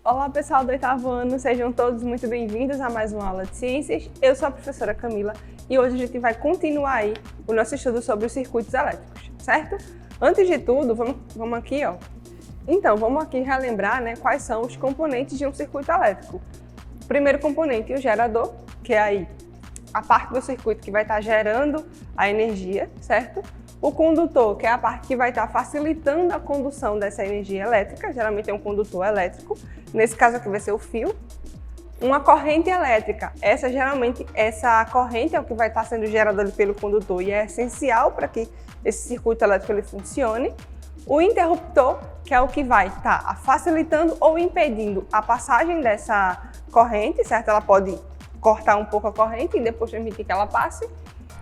Olá pessoal do 8º ano, sejam todos muito bem-vindos a mais uma aula de ciências. Eu sou a professora Camila e hoje a gente vai continuar aí o nosso estudo sobre os circuitos elétricos, certo? Antes de tudo, vamos aqui, ó. Então, vamos aqui relembrar, né, quais são os componentes de um circuito elétrico. O primeiro componente é o gerador, que é aí a parte do circuito que vai estar gerando a energia, certo? O condutor, que é a parte que vai estar facilitando a condução dessa energia elétrica, geralmente é um condutor elétrico, nesse caso aqui vai ser o fio. Uma corrente elétrica, essa corrente é o que vai estar sendo gerada pelo condutor e é essencial para que esse circuito elétrico ele funcione. O interruptor, que é o que vai estar facilitando ou impedindo a passagem dessa corrente, certo? Ela pode cortar um pouco a corrente e depois permitir que ela passe.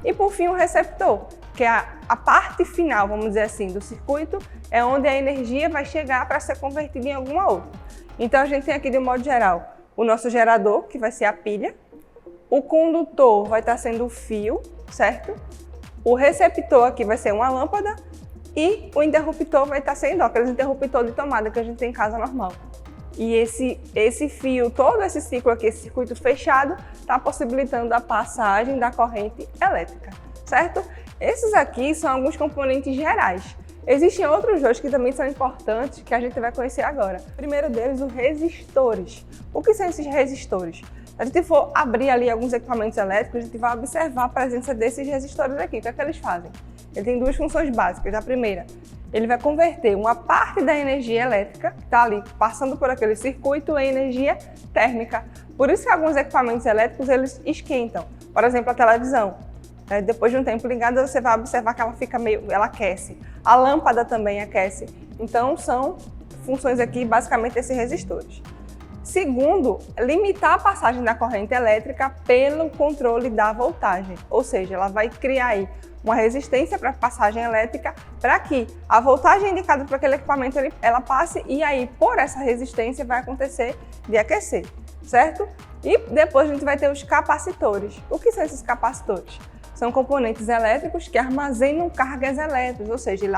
E por fim o receptor, que é a parte final, vamos dizer assim, do circuito, é onde a energia vai chegar para ser convertida em alguma outra. Então a gente tem aqui de um modo geral o nosso gerador, que vai ser a pilha, o condutor vai estar sendo o fio, certo? O receptor aqui vai ser uma lâmpada e o interruptor vai estar sendo aqueles interruptor de tomada que a gente tem em casa normal. E esse fio, todo esse ciclo aqui, esse circuito fechado, está possibilitando a passagem da corrente elétrica, certo? Esses aqui são alguns componentes gerais. Existem outros dois que também são importantes, que a gente vai conhecer agora. O primeiro deles, os resistores. O que são esses resistores? Se a gente for abrir ali alguns equipamentos elétricos, a gente vai observar a presença desses resistores aqui. O que é que eles fazem? Ele tem duas funções básicas. A primeira, ele vai converter uma parte da energia elétrica, que está ali passando por aquele circuito, em energia térmica. Por isso que alguns equipamentos elétricos eles esquentam. Por exemplo, a televisão. Depois de um tempo ligada, você vai observar que ela aquece. A lâmpada também aquece. Então, são funções aqui, basicamente, desses resistores. Segundo, limitar a passagem da corrente elétrica pelo controle da voltagem. Ou seja, ela vai criar aí uma resistência para a passagem elétrica para que a voltagem indicada para aquele equipamento ela passe e aí, por essa resistência, vai acontecer de aquecer, certo? E depois a gente vai ter os capacitores. O que são esses capacitores? São componentes elétricos que armazenam cargas elétricas, ou seja, ele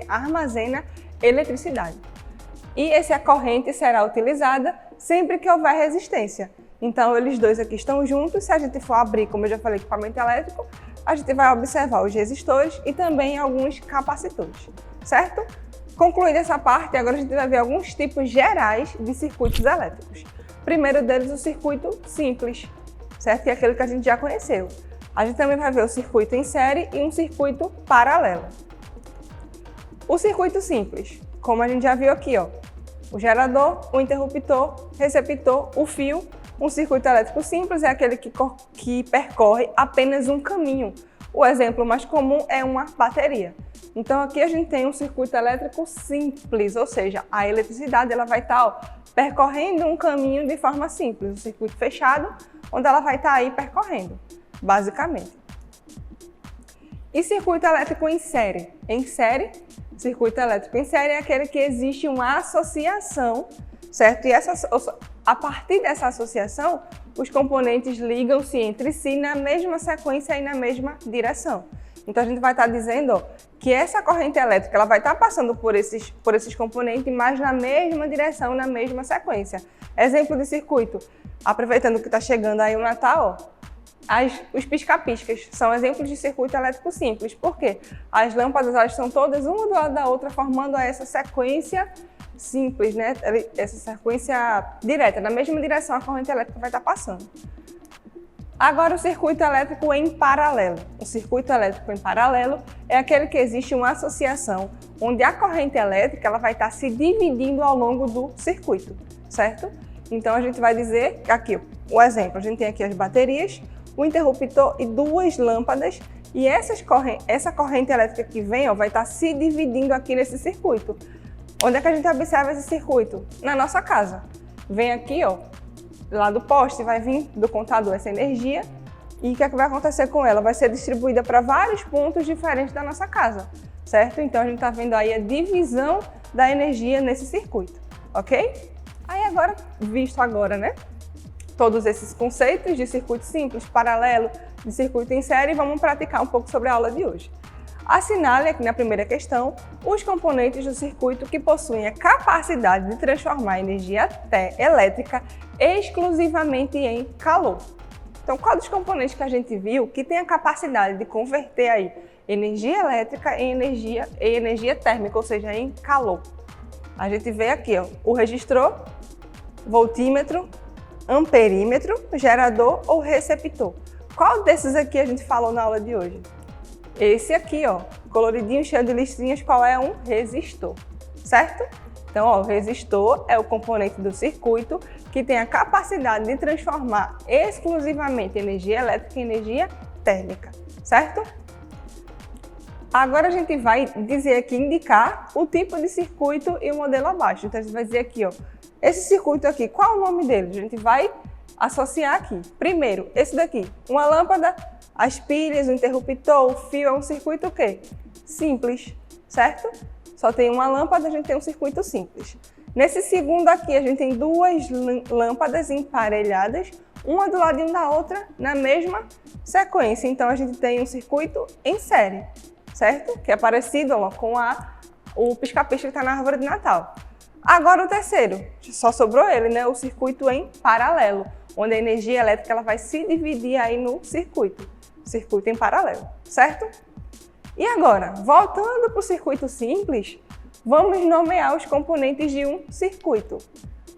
armazena eletricidade. E essa corrente será utilizada sempre que houver resistência. Então, eles dois aqui estão juntos. Se a gente for abrir, como eu já falei, equipamento elétrico, a gente vai observar os resistores e também alguns capacitores, certo? Concluída essa parte, agora a gente vai ver alguns tipos gerais de circuitos elétricos. O primeiro deles, o circuito simples, certo? Que é aquele que a gente já conheceu. A gente também vai ver o circuito em série e um circuito paralelo. O circuito simples, como a gente já viu aqui, ó, o gerador, o interruptor, receptor, o fio. Um circuito elétrico simples é aquele que percorre apenas um caminho. O exemplo mais comum é uma bateria. Então aqui a gente tem um circuito elétrico simples, ou seja, a eletricidade ela vai estar percorrendo um caminho de forma simples. Um circuito fechado, onde ela vai estar aí percorrendo, basicamente. E circuito elétrico em série? Circuito elétrico em série é aquele que existe uma associação, certo? E a partir dessa associação, os componentes ligam-se entre si na mesma sequência e na mesma direção. Então a gente vai estar dizendo, ó, que essa corrente elétrica ela vai estar passando por esses componentes, mas na mesma direção, na mesma sequência. Exemplo de circuito, aproveitando que está chegando aí o Natal, ó, os pisca-piscas são exemplos de circuito elétrico simples. Por quê? As lâmpadas elas estão todas uma do lado da outra, formando essa sequência simples, né? Essa sequência direta, na mesma direção a corrente elétrica vai estar passando. Agora o circuito elétrico em paralelo. O circuito elétrico em paralelo é aquele que existe uma associação onde a corrente elétrica ela vai estar se dividindo ao longo do circuito, certo? Então a gente vai dizer, aqui o exemplo, a gente tem aqui as baterias, o interruptor e duas lâmpadas e essa corrente elétrica que vem ó, vai estar se dividindo aqui nesse circuito. Onde é que a gente observa esse circuito? Na nossa casa. Vem aqui, ó, lá do poste, vai vir do contador essa energia e o que é que vai acontecer com ela? Vai ser distribuída para vários pontos diferentes da nossa casa, certo? Então a gente está vendo aí a divisão da energia nesse circuito, ok? Aí agora, né? Todos esses conceitos de circuito simples, paralelo, de circuito em série, vamos praticar um pouco sobre a aula de hoje. Assinale aqui na primeira questão os componentes do circuito que possuem a capacidade de transformar a energia elétrica exclusivamente em calor. Então, qual dos componentes que a gente viu que tem a capacidade de converter aí energia elétrica em energia térmica, ou seja, em calor? A gente vê aqui, ó, o resistor, voltímetro, amperímetro, gerador ou receptor. Qual desses aqui a gente falou na aula de hoje? Esse aqui, ó, coloridinho, cheio de listrinhas, qual é um resistor, certo? Então, ó, o resistor é o componente do circuito que tem a capacidade de transformar exclusivamente energia elétrica em energia térmica, certo? Agora a gente vai dizer aqui, indicar o tipo de circuito e o modelo abaixo. Então, a gente vai dizer aqui, ó, esse circuito aqui, qual é o nome dele? A gente vai associar aqui. Primeiro, esse daqui, uma lâmpada, as pilhas, o interruptor, o fio, é um circuito o quê? Simples, certo? Só tem uma lâmpada, a gente tem um circuito simples. Nesse segundo aqui, a gente tem duas lâmpadas emparelhadas, uma do ladinho da outra, na mesma sequência. Então, a gente tem um circuito em série, certo? Que é parecido, ó, com o pisca-pisca que está na árvore de Natal. Agora o terceiro, só sobrou ele, né? O circuito em paralelo, onde a energia elétrica ela vai se dividir aí no circuito em paralelo, certo? E agora, voltando para o circuito simples, vamos nomear os componentes de um circuito.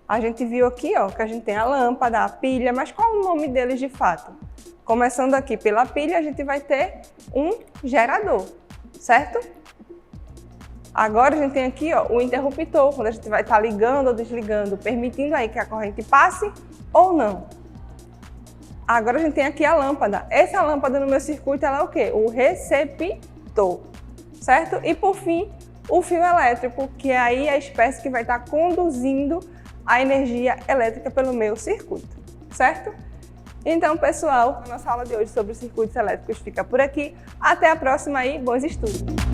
A gente viu aqui, ó, que a gente tem a lâmpada, a pilha, mas qual é o nome deles de fato? Começando aqui pela pilha, a gente vai ter um gerador, certo? Agora a gente tem aqui, ó, o interruptor, quando a gente vai estar ligando ou desligando, permitindo aí que a corrente passe ou não. Agora a gente tem aqui a lâmpada. Essa lâmpada no meu circuito, ela é o quê? O receptor, certo? E por fim, o fio elétrico, que é aí a espécie que vai estar conduzindo a energia elétrica pelo meu circuito, certo? Então, pessoal, a nossa aula de hoje sobre os circuitos elétricos fica por aqui. Até a próxima e bons estudos!